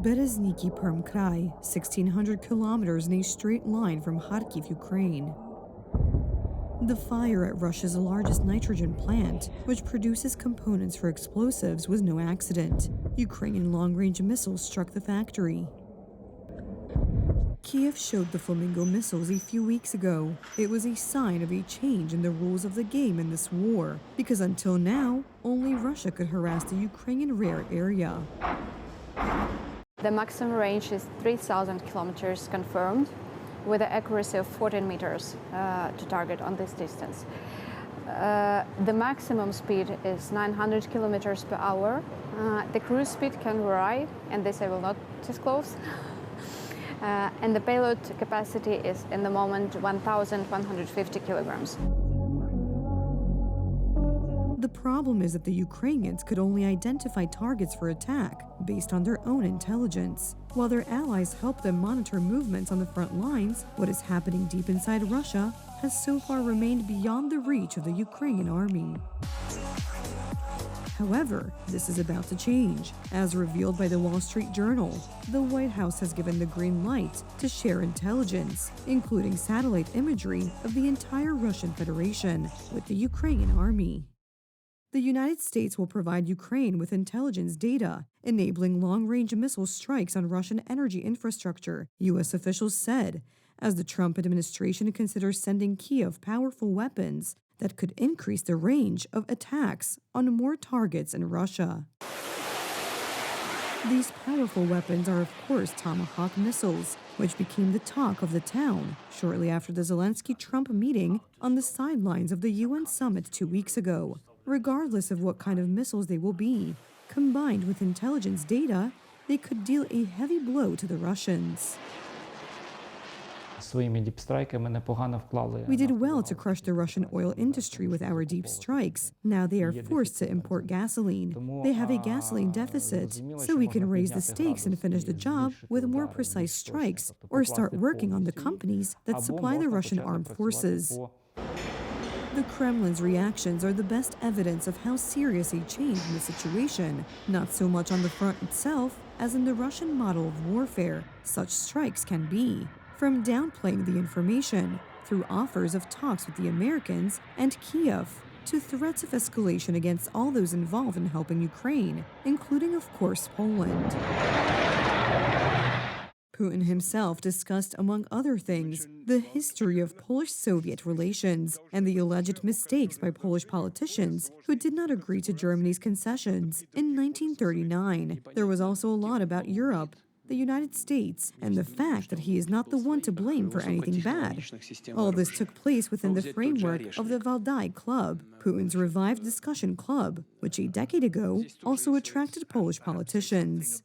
Berezniki Perm Krai, 1,600 kilometers in a straight line from Kharkiv, Ukraine. The fire at Russia's largest nitrogen plant, which produces components for explosives, was no accident. Ukrainian long-range missiles struck the factory. Kiev showed the Flamingo missiles a few weeks ago. It was a sign of a change in the rules of the game in this war, because until now, only Russia could harass the Ukrainian rare area. The maximum range is 3,000 kilometers confirmed, with an accuracy of 14 meters to target on this distance. The maximum speed is 900 kilometers per hour. The cruise speed can vary, and this I will not disclose. And the payload capacity is, in the moment, 1,150 kilograms. The problem is that the Ukrainians could only identify targets for attack based on their own intelligence. While their allies help them monitor movements on the front lines, what is happening deep inside Russia has so far remained beyond the reach of the Ukrainian army. However, this is about to change. As revealed by the Wall Street Journal, the White House has given the green light to share intelligence, including satellite imagery of the entire Russian Federation, with the Ukrainian army. The United States will provide Ukraine with intelligence data, enabling long-range missile strikes on Russian energy infrastructure, U.S. officials said, as the Trump administration considers sending Kiev powerful weapons that could increase the range of attacks on more targets in Russia. These powerful weapons are, of course, Tomahawk missiles, which became the talk of the town shortly after the Zelensky-Trump meeting on the sidelines of the UN summit 2 weeks ago. Regardless of what kind of missiles they will be, combined with intelligence data, they could deal a heavy blow to the Russians. We did well to crush the Russian oil industry with our deep strikes. Now they are forced to import gasoline. They have a gasoline deficit, so we can raise the stakes and finish the job with more precise strikes, or start working on the companies that supply the Russian armed forces. The Kremlin's reactions are the best evidence of how serious a change in the situation, not so much on the front itself as in the Russian model of warfare such strikes can be. From downplaying the information, through offers of talks with the Americans and Kiev, to threats of escalation against all those involved in helping Ukraine, including, of course, Poland. Putin himself discussed, among other things, the history of Polish-Soviet relations and the alleged mistakes by Polish politicians who did not agree to Germany's concessions in 1939. There was also a lot about Europe, the United States, and the fact that he is not the one to blame for anything bad. All this took place within the framework of the Valdai Club, Putin's revived discussion club, which a decade ago also attracted Polish politicians.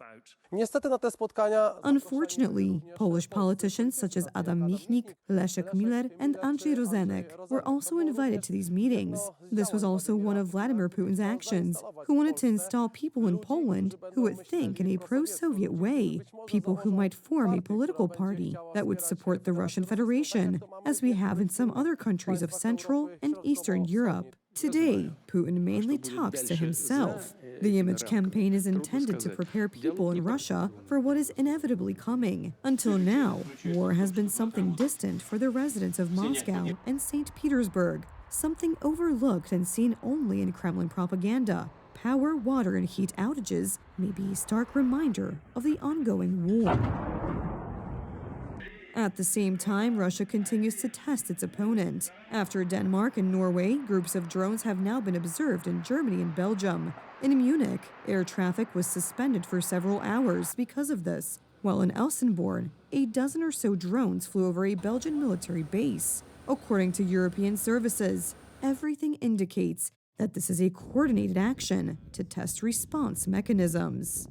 Unfortunately, Polish politicians such as Adam Michnik, Leszek Miller, and Andrzej Rozenek were also invited to these meetings. This was also one of Vladimir Putin's actions, who wanted to install people in Poland who would think in a pro-Soviet way, people who might form a political party that would support the Russian Federation, as we have in some other countries of Central and Eastern Europe. Today, Putin mainly talks to himself. The image campaign is intended to prepare people in Russia for what is inevitably coming. Until now, war has been something distant for the residents of Moscow and St. Petersburg, something overlooked and seen only in Kremlin propaganda. Power, water, and heat outages may be a stark reminder of the ongoing war. At the same time, Russia continues to test its opponent. After Denmark and Norway, groups of drones have now been observed in Germany and Belgium. In Munich, air traffic was suspended for several hours because of this, while in Elsenborn, a dozen or so drones flew over a Belgian military base. According to European services, everything indicates that this is a coordinated action to test response mechanisms.